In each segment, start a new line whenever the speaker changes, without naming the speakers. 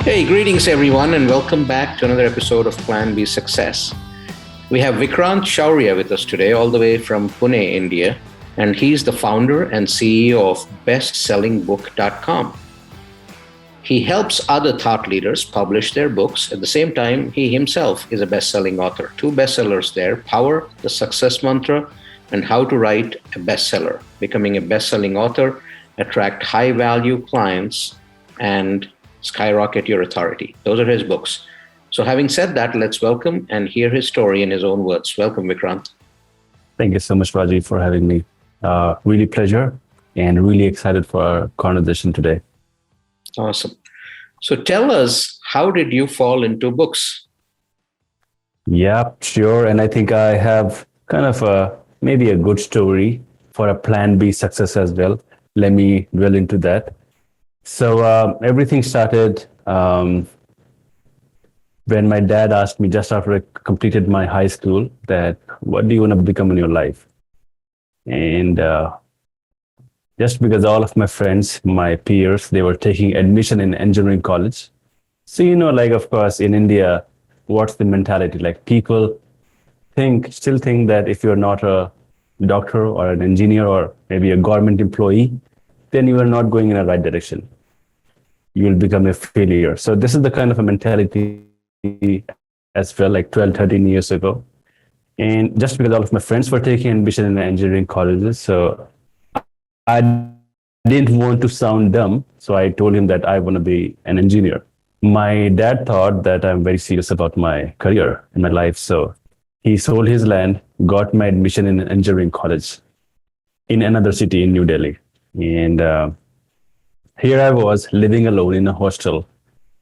Hey, greetings everyone, and welcome back to another episode of Plan B Success. We have Vikrant Shaurya with us today, all the way from Pune, India, and he's the founder and CEO of bestsellingbook.com. He helps other thought leaders publish their books. At the same time, he himself is a best-selling author. Two bestsellers there, Power, the Success Mantra, and How to Write a Bestseller. Becoming a best-selling author, attract high-value clients, and Skyrocket Your Authority. Those are his books. So having said that, let's welcome and hear his story in his own words. Welcome, Vikrant.
Thank you so much, Raji, for having me. Really pleasure and really excited for our conversation today.
Awesome. So tell us, how did you fall into books?
Yeah, sure. And I think I have kind of maybe a good story for a Plan B success as well. Let me dwell into that. So everything started when my dad asked me just after I completed my high school that, what do you want to become in your life? And just because all of my friends, my peers, they were taking admission in engineering college. So, of course, in India, what's the mentality? Like people still think that if you're not a doctor or an engineer or maybe a government employee, then you are not going in the right direction. You will become a failure. So this is the kind of a mentality as well, like 12, 13 years ago. And just because all of my friends were taking admission in engineering colleges, so I didn't want to sound dumb. So I told him that I want to be an engineer. My dad thought that I'm very serious about my career in my life. So he sold his land, got my admission in an engineering college in another city in New Delhi. And here I was living alone in a hostel,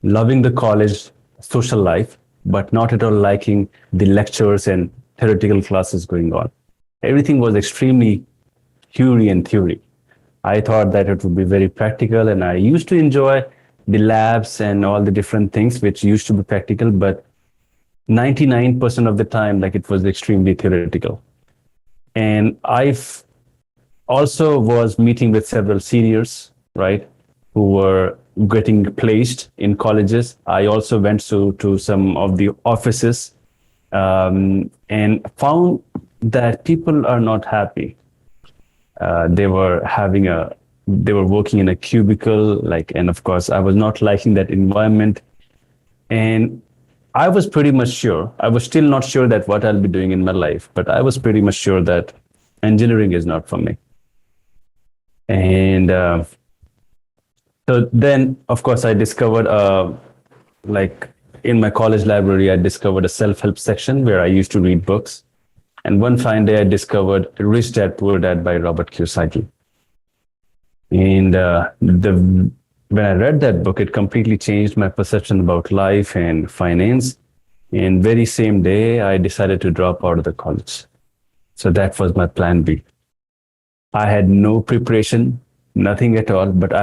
loving the college social life, but not at all liking the lectures and theoretical classes going on. Everything was extremely theory. I thought that it would be very practical, and I used to enjoy the labs and all the different things which used to be practical, but 99% of the time, like, it was extremely theoretical. And I've also was meeting with several seniors, right, who were getting placed in colleges. I also went to some of the offices and found that people are not happy. They were working in a cubicle, and of course, I was not liking that environment. And I was pretty much sure, I was still not sure that what I'll be doing in my life, but I was pretty much sure that engineering is not for me. And so then, of course, I discovered, in my college library, I discovered a self-help section where I used to read books. And one fine day, I discovered Rich Dad, Poor Dad by Robert Kiyosaki. And when I read that book, it completely changed my perception about life and finance. And very same day, I decided to drop out of the college. So that was my plan B. I had no preparation, nothing at all, but the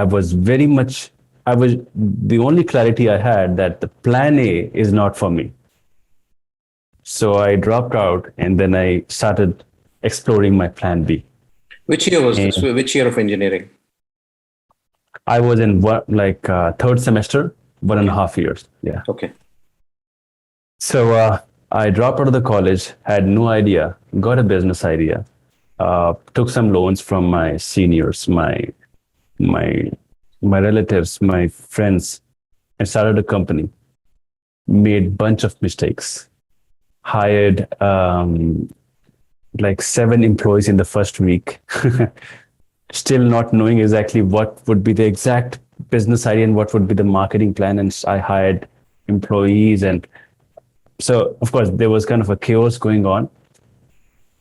only clarity I had that the plan A is not for me. So I dropped out, and then I started exploring my plan B.
Which year was this? Which year of engineering?
I was in third semester, 1.5 years. Yeah.
Okay.
So I dropped out of the college, had no idea, got a business idea, took some loans from my seniors, my relatives, my friends, and started a company. Made bunch of mistakes. Hired 7 employees in the first week. Still not knowing exactly what would be the exact business idea and what would be the marketing plan. And I hired employees. And so, of course, there was kind of a chaos going on.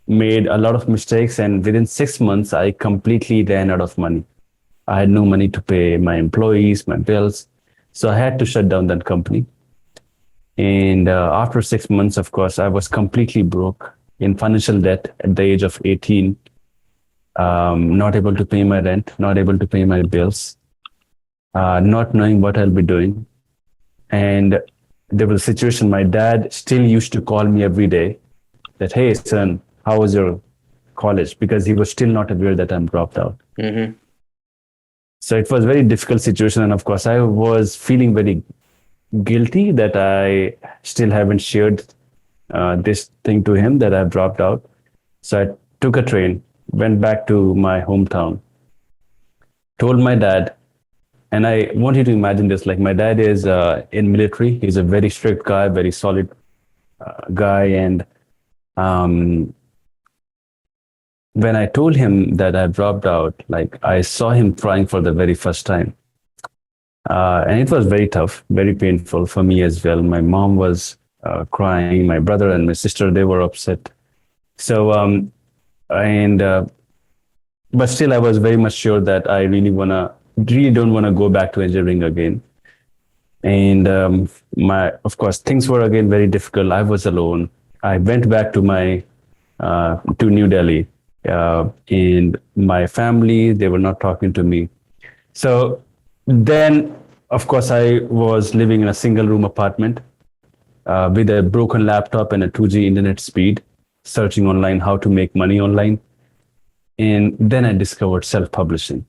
Made a lot of mistakes. And within 6 months, I completely ran out of money. I had no money to pay my employees, my bills. So I had to shut down that company. And after 6 months, of course, I was completely broke in financial debt at the age of 18. Not able to pay my rent, not able to pay my bills, not knowing what I'll be doing. And there was a situation, my dad still used to call me every day that, hey, son, how was your college? Because he was still not aware that I'm dropped out.
Mm-hmm.
So it was a very difficult situation. And of course, I was feeling very guilty that I still haven't shared this thing to him that I've dropped out. So I took a train, went back to my hometown, told my dad, and I want you to imagine this. Like my dad is in military. He's a very strict guy, very solid guy, and um, when I told him that I dropped out, like I saw him crying for the very first time. And it was very tough, very painful for me as well. My mom was crying, my brother and my sister, they were upset. So, and, but still, I was very much sure that I really don't want to go back to engineering again. And of course, things were again very difficult. I was alone. I went back to to New Delhi, and my family, they were not talking to me. So then, of course, I was living in a single room apartment with a broken laptop and a 2G internet speed, searching online how to make money online. And then I discovered self publishing.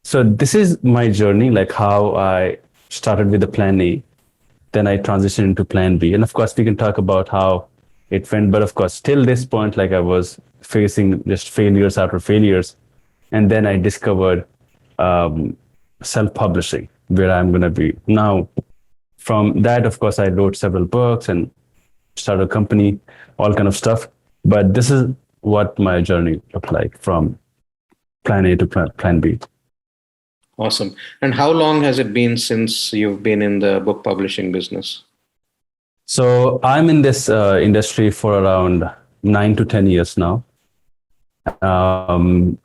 So this is my journey, like how I started with the plan A, then I transitioned into plan B. And of course, we can talk about how it went. But of course, till this point, like I was facing just failures after failures. And then I discovered um, self-publishing, where I'm going to be now. From that, of course, I wrote several books and started a company, all kind of stuff. But this is what my journey looked like from plan A to plan B.
Awesome. And how long has it been since you've been in the book publishing business?
So I'm in this industry for around 9 to 10 years now. Um,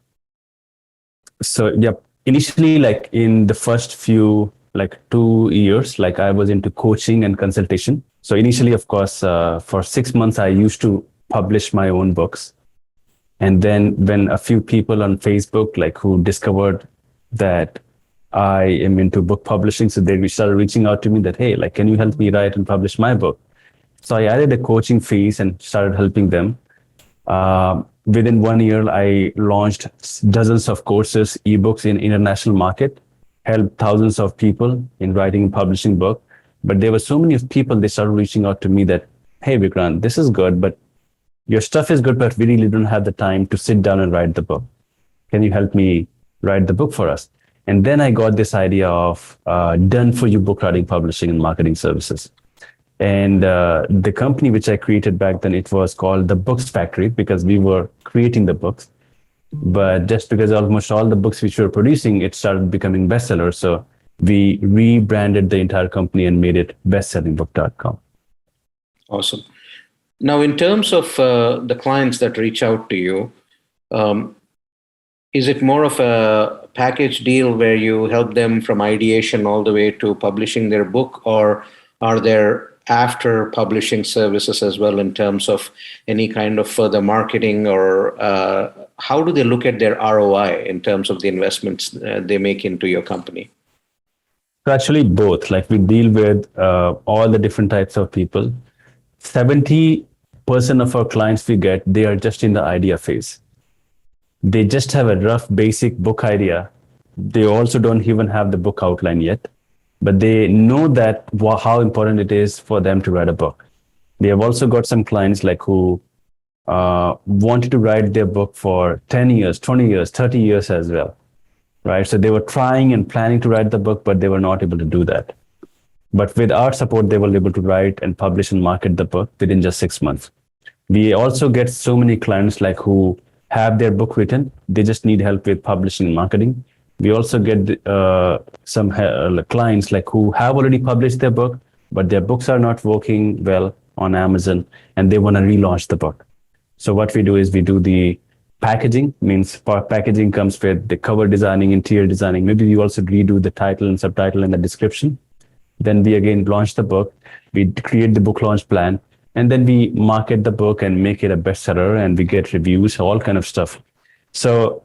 so yep, initially, like in the first few like 2 years, like I was into coaching and consultation. So initially, of course, for 6 months, I used to publish my own books. And then when a few people on Facebook, like who discovered that I am into book publishing, so they started reaching out to me that, hey, like, can you help me write and publish my book? So I added a coaching fees and started helping them. Within 1 year, I launched dozens of courses, ebooks in international market, helped thousands of people in writing and publishing book. But there were so many people, they started reaching out to me that, hey, Vikrant, this is good, but your stuff is good, but we really don't have the time to sit down and write the book. Can you help me write the book for us? And then I got this idea of done for you book writing, publishing, and marketing services. And the company which I created back then, it was called the Books Factory because we were creating the books. But just because almost all the books which we were producing, it started becoming bestsellers. So we rebranded the entire company and made it bestsellingbook.com.
Awesome. Now, in terms of the clients that reach out to you, um, is it more of a package deal where you help them from ideation all the way to publishing their book, or are there after publishing services as well in terms of any kind of further marketing, or how do they look at their ROI in terms of the investments they make into your company?
So actually both, like we deal with all the different types of people. 70% of our clients we get, they are just in the idea phase. They just have a rough basic book idea. They also don't even have the book outline yet, but they know that how important it is for them to write a book. They have also got some clients like who wanted to write their book for 10 years, 20 years, 30 years as well, right? So they were trying and planning to write the book, but they were not able to do that. But with our support, they were able to write and publish and market the book within just 6 months. We also get so many clients like who have their book written. They just need help with publishing and marketing. We also get some clients like who have already published their book, but their books are not working well on Amazon and they want to relaunch the book. So what we do is we do the packaging, means packaging comes with the cover designing, interior designing. Maybe we also redo the title and subtitle and the description. Then we again launch the book. We create the book launch plan. And then we market the book and make it a bestseller and we get reviews, all kind of stuff. So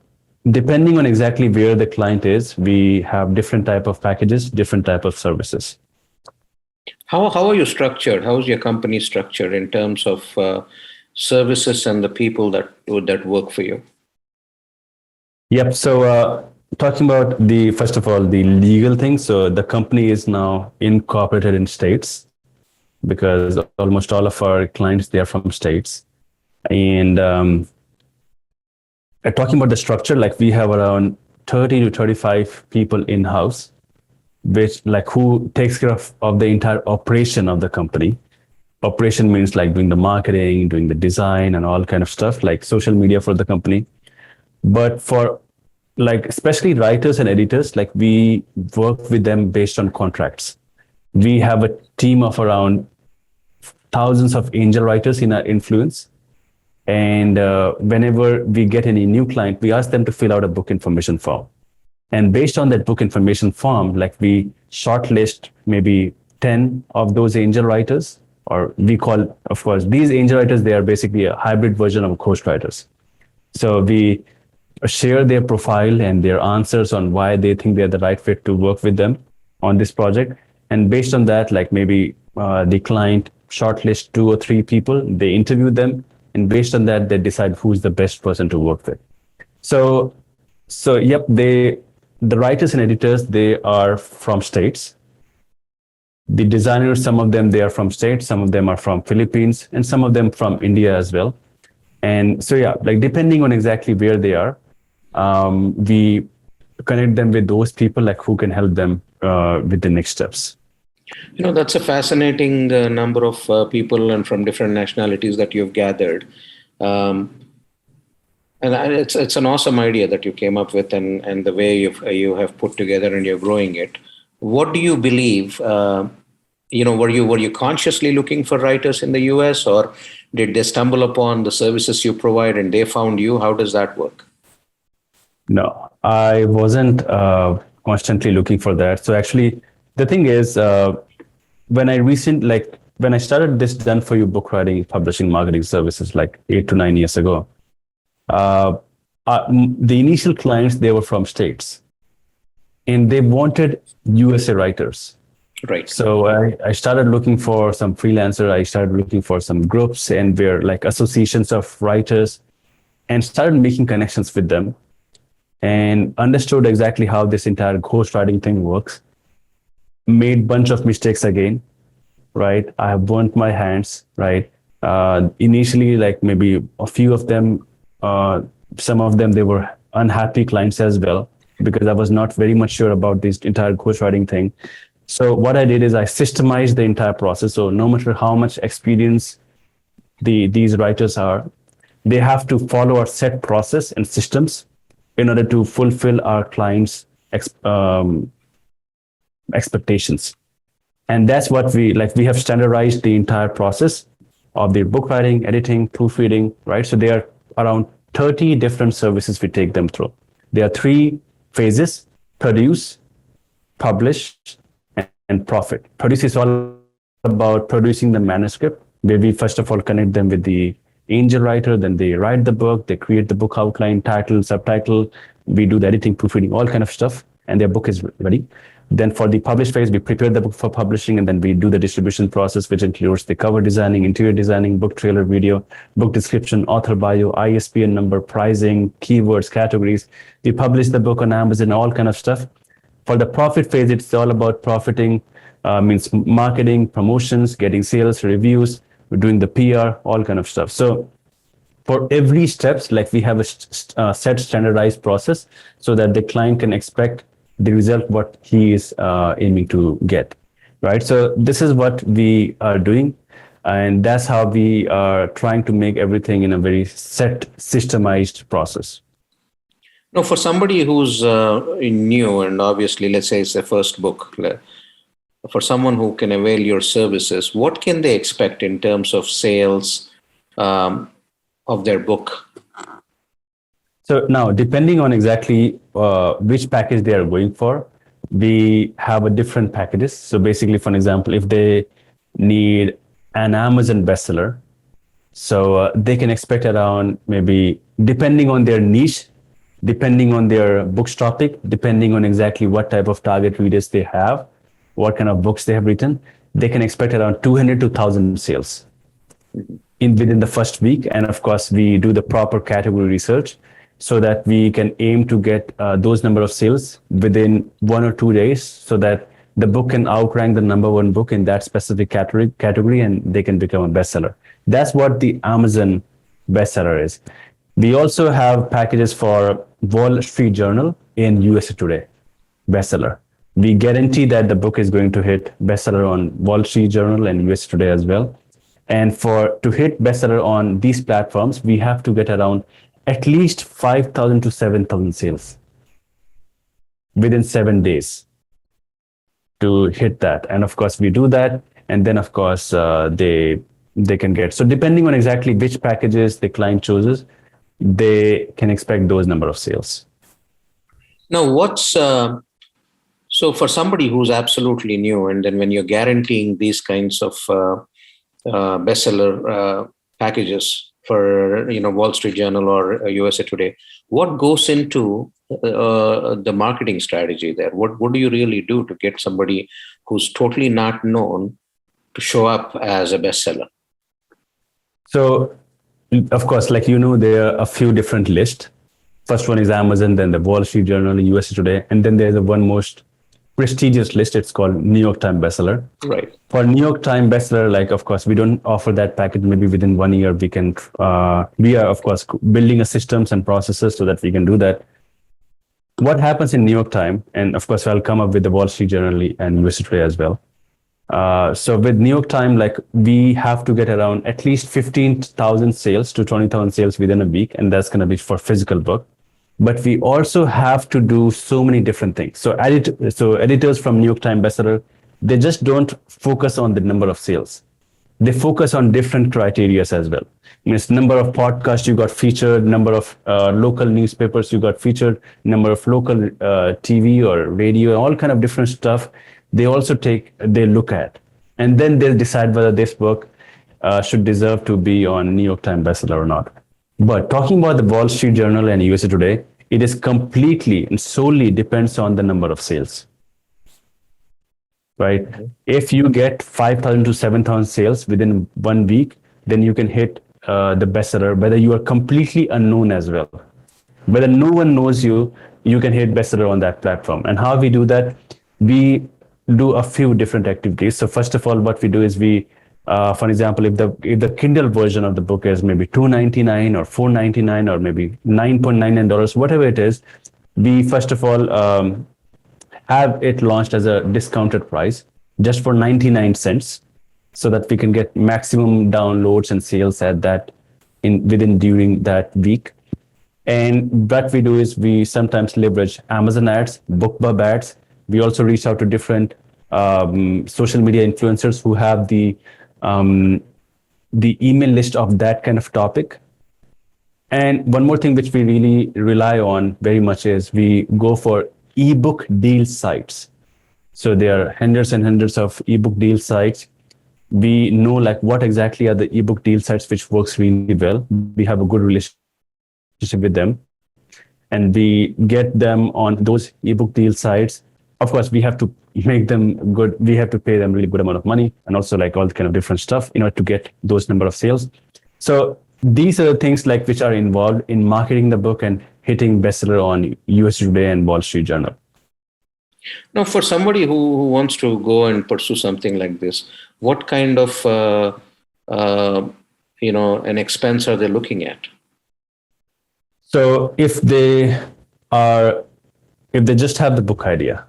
depending on exactly where the client is, we have different type of packages, different type of services.
How are you structured? How is your company structured in terms of services and the people that work for you?
Yep. So talking about the first of all the legal thing. So the company is now incorporated in states because almost all of our clients they are from states. And talking about the structure, like we have around 30 to 35 people in house, which like who takes care of the entire operation of the company. Operation means like doing the marketing, doing the design, and all kind of stuff like social media for the company. But for like especially writers and editors, like we work with them based on contracts. We have a team of around thousands of angel writers in our influence. And whenever we get any new client, we ask them to fill out a book information form. And based on that book information form, like we shortlist maybe 10 of those angel writers, or we call, of course, these angel writers, they are basically a hybrid version of ghostwriters. So we share their profile and their answers on why they think they're the right fit to work with them on this project. And based on that, like maybe the client shortlist 2 or 3 people, they interview them, and based on that, they decide who's the best person to work with. So, so yep, the writers and editors, they are from states. The designers, some of them they are from states, some of them are from Philippines, and some of them from India as well. And so yeah, like depending on exactly where they are, we connect them with those people like who can help them with the next steps.
That's a fascinating number of people and from different nationalities that you've gathered. Um, and it's an awesome idea that you came up with, and the way you have put together and you're growing it. What do you believe? Were you consciously looking for writers in the US, or did they stumble upon the services you provide and they found you? How does that work?
No, I wasn't constantly looking for that. So actually, the thing is, when I started this done for you book writing, publishing, marketing services like 8 to 9 years ago, uh, the initial clients they were from states, and they wanted USA writers.
Right.
So I started looking for some freelancer. I started looking for some groups and were like associations of writers, and started making connections with them, and understood exactly how this entire ghostwriting thing works. Made bunch of mistakes again, right? I have burnt my hands, right? Initially, like maybe a few of them, some of them, they were unhappy clients as well, because I was not very much sure about this entire ghostwriting thing. So what I did is I systemized the entire process. So no matter how much experience these writers are, they have to follow a set process and systems in order to fulfill our clients' expectations. And that's what we like. We have standardized the entire process of the book writing, editing, proofreading, right? So there are around 30 different services we take them through. There are 3 phases: produce, publish, and profit. Produce is all about producing the manuscript, where we first of all connect them with the angel writer, then they write the book, they create the book outline, title, subtitle, we do the editing, proofreading, all kind of stuff, and their book is ready. Then for the publish phase, we prepare the book for publishing, and then we do the distribution process, which includes the cover designing, interior designing, book trailer, video, book description, author bio, ISBN number, pricing, keywords, categories. We publish the book on Amazon, all kind of stuff. For the profit phase, it's all about profiting, means marketing, promotions, getting sales, reviews, we're doing the PR, all kind of stuff. So for every steps, like we have a set standardized process so that the client can expect the result what he is aiming to get, right? So this is what we are doing, and that's how we are trying to make everything in a very set, systemized process.
No, for somebody who's new, and obviously, let's say it's their first book, for someone who can avail your services, what can they expect in terms of sales of their book?
So now, depending on exactly which package they are going for, we have a different packages. So basically, for example, if they need an Amazon bestseller, so they can expect around maybe, depending on their niche, depending on their book's topic, depending on exactly what type of target readers they have, what kind of books they have written, they can expect around 200 to 1,000 sales within the first week. And of course, we do the proper category research. so that we can aim to get those number of sales within 1 or 2 days, so that the book can outrank the number one book in that specific category, and they can become a bestseller. That's what the Amazon bestseller is. We also have packages for Wall Street Journal in USA Today bestseller. We guarantee that the book is going to hit bestseller on Wall Street Journal and USA Today as well. And for to hit bestseller on these platforms, we have to get around at least 5,000 to 7,000 sales within 7 days to hit that. And of course, we do that, and then of course they can get. So depending on exactly which packages the client chooses, they can expect those number of sales.
Now, so for somebody who's absolutely new, and then when you're guaranteeing these kinds of bestseller packages for Wall Street Journal or USA Today, what goes into the marketing strategy there? What do you really do to get somebody who's totally not known to show up as a bestseller?
So, of course, like there are a few different lists. First one is Amazon, then the Wall Street Journal, USA Today, and then there's a one most prestigious list. It's called New York Times bestseller.
Right.
For New York Times bestseller, like of course we don't offer that package. Maybe within 1 year we can. We are of course building a systems and processes so that we can do that. What happens in New York Times, and of course I'll come up with the Wall Street Journal and USA Today as well. So with New York Times, like we have to get around at least 15,000 sales to 20,000 sales within a week, and that's going to be for physical book. But we also have to do so many different things. So editors from New York Times bestseller, they just don't focus on the number of sales. They focus on different criteria as well. Means number of podcasts you got featured, number of local newspapers you got featured, number of local TV or radio, all kind of different stuff. They also they look at, and then they'll decide whether this book should deserve to be on New York Times bestseller or not. But talking about the Wall Street Journal and USA Today, it is completely and solely depends on the number of sales. Right? Mm-hmm. If you get 5,000 to 7,000 sales within 1 week, then you can hit the bestseller, whether you are completely unknown as well. Whether no one knows you, you can hit bestseller on that platform. And how we do that? We do a few different activities. So first of all, what we do is we, for example, if the Kindle version of the book is maybe $2.99 or $4.99 or maybe $9.99, whatever it is, we first of all have it launched as a discounted price just for 99 cents, so that we can get maximum downloads and sales at that during that week. And what we do is we sometimes leverage Amazon ads, BookBub ads. We also reach out to different social media influencers who have the email list of that kind of topic. And one more thing which we really rely on very much is we go for eBook deal sites. So there are hundreds and hundreds of eBook deal sites. We know like what exactly are the eBook deal sites which works really well. We have a good relationship with them, and we get them on those eBook deal sites. Of course, we have to make them good. We have to pay them really good amount of money, and also like all kind of different stuff in order to get those number of sales. So these are the things like which are involved in marketing the book and hitting bestseller on USA Today and Wall Street Journal.
Now, for somebody who wants to go and pursue something like this, what kind of an expense are they looking at?
So if they just have the book idea,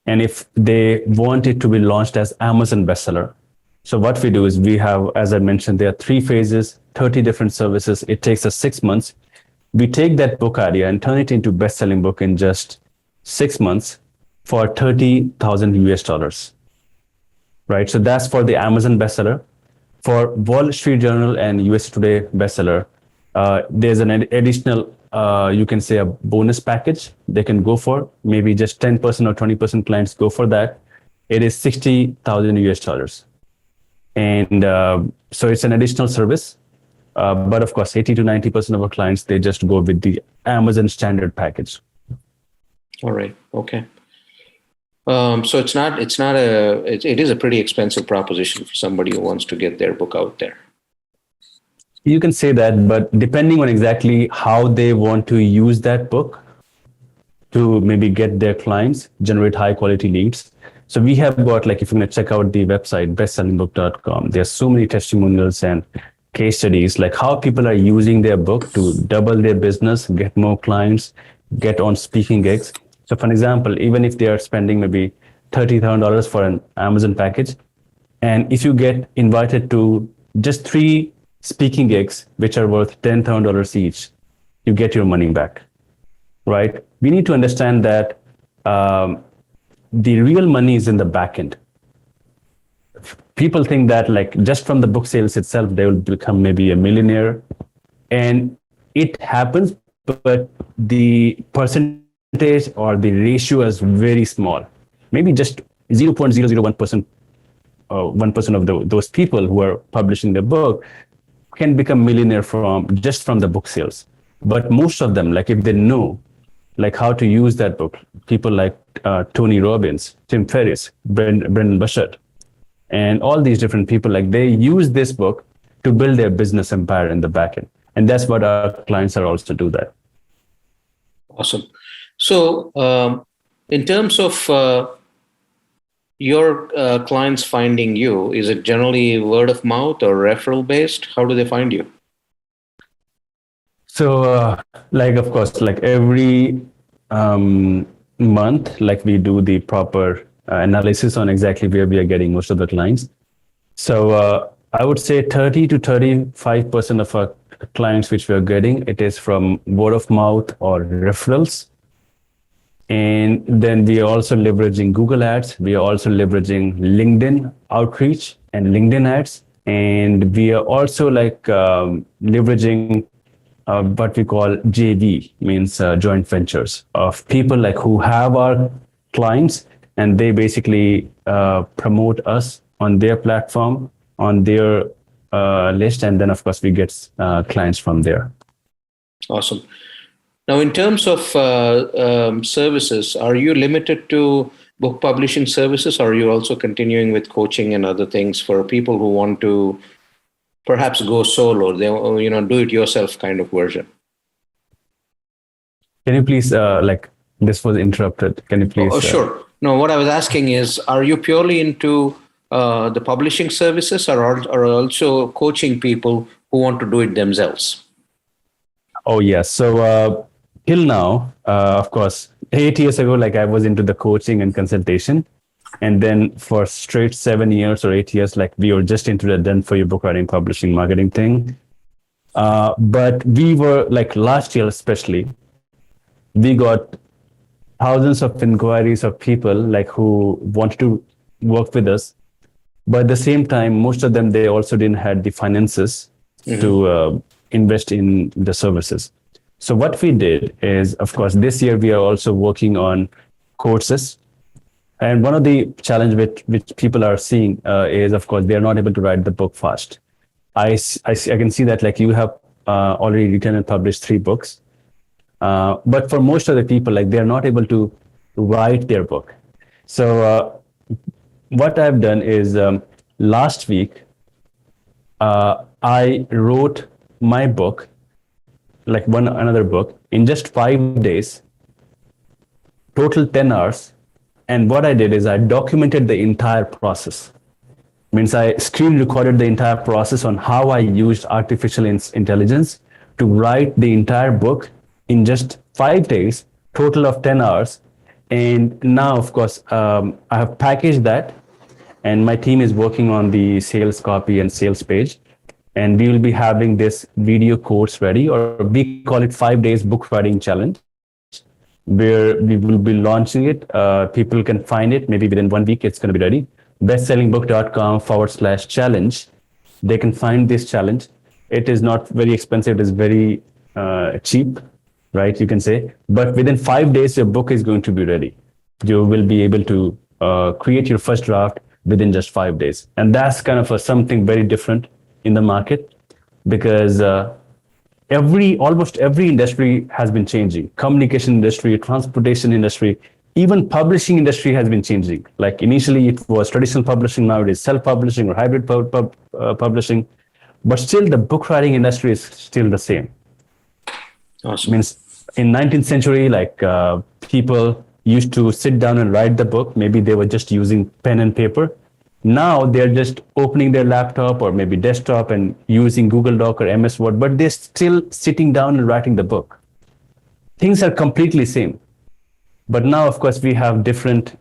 and if they want it to be launched as Amazon bestseller, so what we do is we have, as I mentioned, there are 3 phases, 30 different services. It takes us 6 months. We take that book idea and turn it into best-selling book in just 6 months for $30,000. Right? So that's for the Amazon bestseller. For Wall Street Journal and USA Today bestseller, there's an additional, you can say a bonus package they can go for. Maybe just 10% or 20% clients go for that. It is $60,000. And so it's an additional service. But of course, 80 to 90% of our clients, they just go with the Amazon standard package.
All right. Okay. So it is a pretty expensive proposition for somebody who wants to get their book out there.
You can say that, but depending on exactly how they want to use that book to maybe get their clients, generate high quality leads. So we have got, like, if you're going to check out the website, bestsellingbook.com, there's so many testimonials and case studies, like how people are using their book to double their business, get more clients, get on speaking gigs. So for an example, even if they are spending maybe $30,000 for an Amazon package, and if you get invited to just 3 speaking gigs, which are worth $10,000 each, you get your money back, right? We need to understand that the real money is in the back end. People think that, like, just from the book sales itself, they will become maybe a millionaire. And it happens, but the percentage or the ratio is very small. Maybe just 0.001%, 1% of those people who are publishing the book can become millionaire just from the book sales. But most of them, like, if they know like how to use that book, people like Tony Robbins, Tim Ferriss, Brendan Bushard, and all these different people, like, they use this book to build their business empire in the back end. And that's what our clients are also do that.
Awesome. So in terms of your clients finding you, is it generally word of mouth or referral based? How do they find you?
So, like, of course, like every month, like, we do the proper analysis on exactly where we are getting most of the clients. So I would say 30 to 35% of our clients which we are getting, it is from word of mouth or referrals. And then we are also leveraging Google Ads. We are also leveraging LinkedIn outreach and LinkedIn ads. And we are also like leveraging what we call JV, means joint ventures, of people like who have our clients, and they basically promote us on their platform, on their list, and then of course we get clients from there.
Awesome. Now, in terms of services, are you limited to book publishing services, or are you also continuing with coaching and other things for people who want to perhaps go solo, they do it yourself kind of version?
Can you please like, this was interrupted, can you please
sure. No, what I was asking is, are you purely into the publishing services, or also coaching people who want to do it themselves?
Oh yes. So till now, of course, 8 years ago, like, I was into the coaching and consultation. And then for straight 7 years or 8 years, like, we were just into the done for you book writing, publishing, marketing thing. But we were like, last year especially, we got thousands of inquiries of people like who wanted to work with us. But at the same time, most of them, they also didn't have the finances to invest in the services. So what we did is, of course, this year we are also working on courses. And one of the challenge which people are seeing is, of course, they are not able to write the book fast. I can see that, like, you have already written and published 3 books. But for most of the people, like, they are not able to write their book. So what I've done is, last week, I wrote my book, like another book, in just 5 days, total 10 hours. And what I did is I documented the entire process. Means I screen recorded the entire process on how I used artificial intelligence to write the entire book in just 5 days, total of 10 hours. And now, of course, I have packaged that, and my team is working on the sales copy and sales page. And we will be having this video course ready, or we call it 5 days book writing challenge, where we will be launching it. People can find it maybe within 1 week. It's going to be ready. bestsellingbook.com/challenge. They can find this challenge. It is not very expensive. It is very cheap, right? You can say, but within 5 days, your book is going to be ready. You will be able to create your first draft within just 5 days. And that's kind of something very different in the market, because almost every industry has been changing. Communication industry, transportation industry, even publishing industry has been changing. Like, initially it was traditional publishing, now it is self-publishing or hybrid publishing. but still the book writing industry is still the same.
Awesome.
Means in 19th century, like people used to sit down and write the book. Maybe they were just using pen and paper. Now they're just opening their laptop or maybe desktop and using Google Doc or MS Word, but they're still sitting down and writing the book. Things are completely same. But now, of course, we have different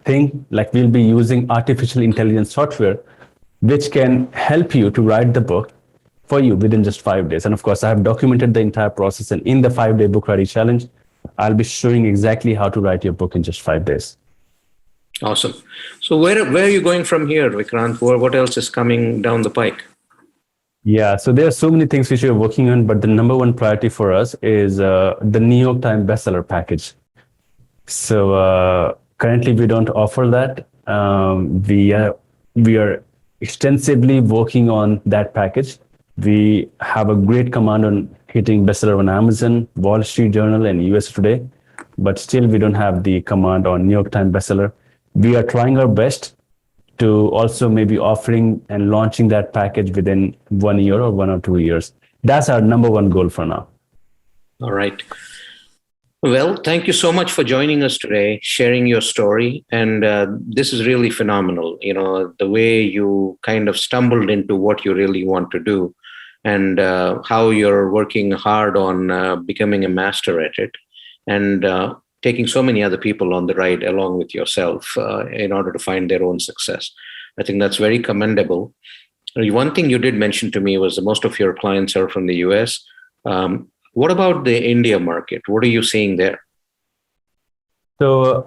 thing, like we'll be using artificial intelligence software, which can help you to write the book for you within just 5 days. And of course, I have documented the entire process. And in the 5-day book writing challenge, I'll be showing exactly how to write your book in just 5 days.
Awesome. So where are you going from here, Vikrant? What else is coming down the pike?
Yeah, so there are so many things which we're working on, but the number one priority for us is the New York Times bestseller package. So currently we don't offer that. We are extensively working on that package. We have a great command on hitting bestseller on Amazon, Wall Street Journal, and US Today, but still we don't have the command on New York Times bestseller. We are trying our best to also maybe offering and launching that package within 1 year or 1 or 2 years. That's our number one goal for now.
All right. Well, thank you so much for joining us today, sharing your story. And this is really phenomenal. The way you kind of stumbled into what you really want to do and how you're working hard on becoming a master at it and taking so many other people on the ride along with yourself in order to find their own success. I think that's very commendable. One thing you did mention to me was that most of your clients are from the US. What about the India market? What are you seeing there?
So,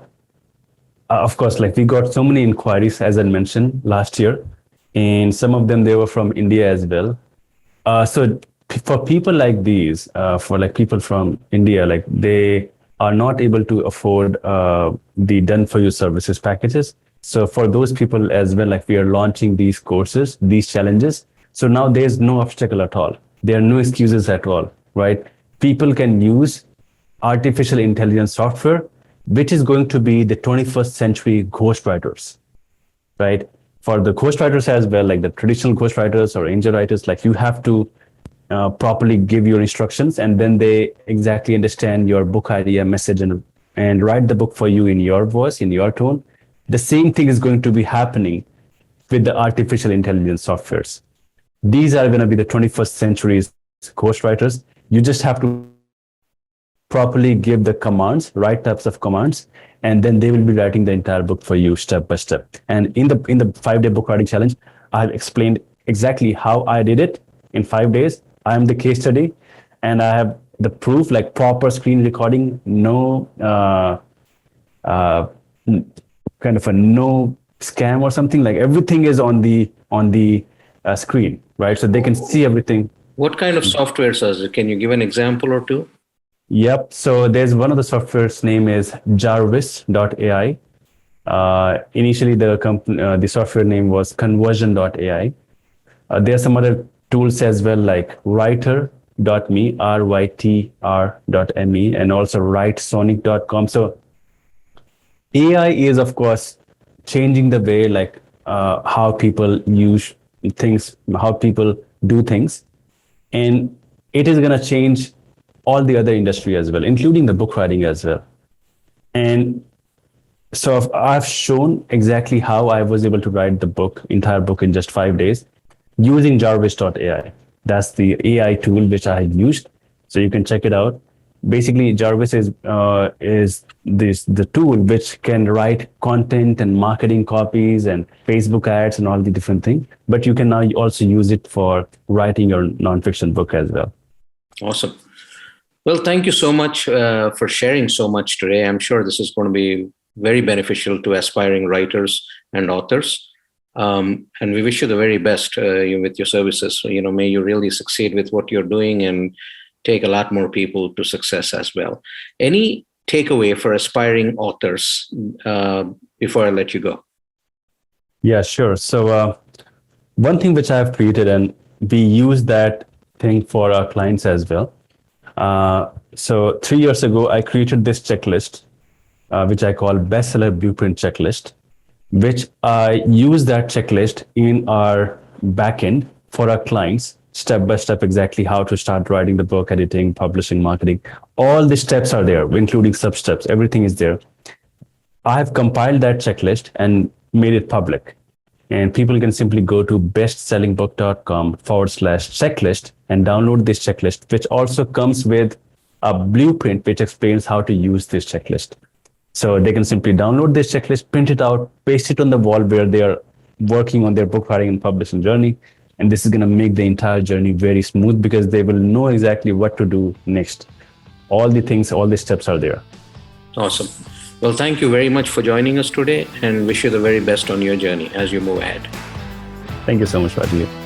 of course, like we got so many inquiries, as I mentioned last year, and some of them, they were from India as well. So for people like these, for like people from India, like they are not able to afford the done for you services packages. So for those people as well, like we are launching these courses, these challenges. So now there's no obstacle at all. There are no excuses at all, right? People can use artificial intelligence software, which is going to be the 21st century ghostwriters, right? For the ghostwriters as well, like the traditional ghostwriters or angel writers, like you have to properly give your instructions, and then they exactly understand your book idea, message, and write the book for you in your voice, in your tone. The same thing is going to be happening with the artificial intelligence softwares. These are going to be the 21st century's ghostwriters. You just have to properly give the commands, right types of commands, and then they will be writing the entire book for you step by step. And in the 5-day book writing challenge, I've explained exactly how I did it in 5 days. I am the case study, and I have the proof, like proper screen recording, no kind of a no scam or something. Like everything is on the screen, right? So they can see everything.
What kind of softwares is it? Can you give an example or two?
Yep. So there's one of the software's name is Jarvis.ai. Initially, the software name was Conversion.ai. There are some other tools as well, like Writer.me, RYTR.me, and also WriteSonic.com. So AI is, of course, changing the way like how people use things, how people do things, and it is going to change all the other industry as well, including the book writing as well. And so I've shown exactly how I was able to write the entire book in just 5 days using Jarvis.ai. That's the AI tool which I used. So you can check it out. Basically, Jarvis is the tool which can write content and marketing copies and Facebook ads and all the different things. But you can now also use it for writing your nonfiction book as well.
Awesome. Well, thank you so much for sharing so much today. I'm sure this is going to be very beneficial to aspiring writers and authors. And we wish you the very best with your services. So, may you really succeed with what you're doing and take a lot more people to success as well. Any takeaway for aspiring authors before I let you go?
Yeah, sure. So one thing which I've created, and we use that thing for our clients as well. So 3 years ago, I created this checklist, which I call Bestseller Blueprint Checklist, which I use that checklist in our backend for our clients, step by step, exactly how to start writing the book, editing, publishing, marketing. All the steps are there, including sub steps. Everything is there. I have compiled that checklist and made it public. And people can simply go to bestsellingbook.com/checklist and download this checklist, which also comes with a blueprint which explains how to use this checklist. So they can simply download this checklist, print it out, paste it on the wall where they are working on their book writing and publishing journey. And this is going to make the entire journey very smooth because they will know exactly what to do next. All the things, all the steps are there.
Awesome. Well, thank you very much for joining us today and wish you the very best on your journey as you move ahead.
Thank you so much, Rajiv.